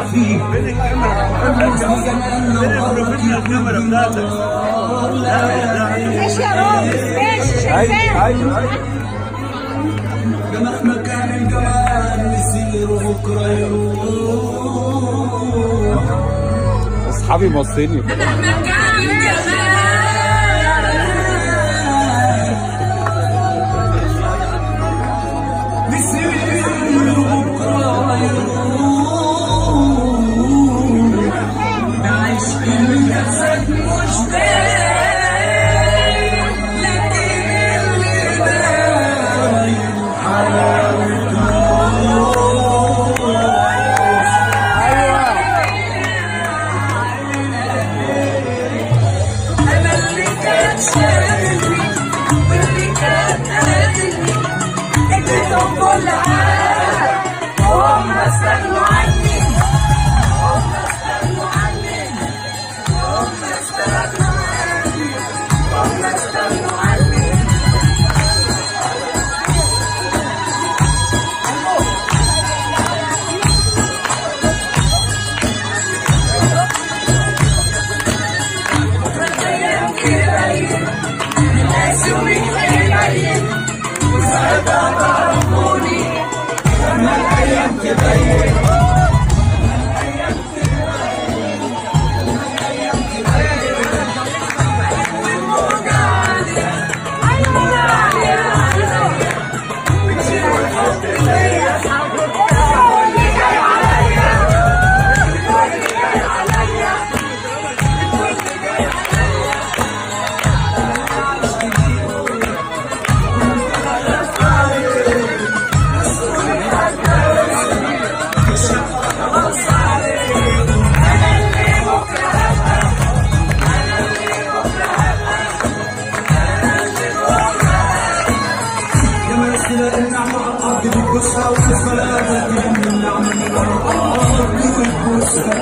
فين البروفيشنال كاميرا بتاعتك؟ ماشي يا رامز ماشي شايفاه. ايوه مهما كان الجمال يصير بكره يروح. اصحابي مصريين مهما كان الجمال يصير بكره يروح. نعيش الجسد مشتاق لكن اللي باين حلاوته. أنا اللي كان شاغلني واللي كان قاتلني اديتهم كل حاجة وهم استغنوا عني. هم استغنوا عني. هم استغنوا عني. هم استغنوا عني. ناس ومتخيلين وساعتها تعرفوني لما الأيام تبين. النعمة على الأرض بتبوسها وتسمى الأبد من النعمة على الأرض بتبوسها.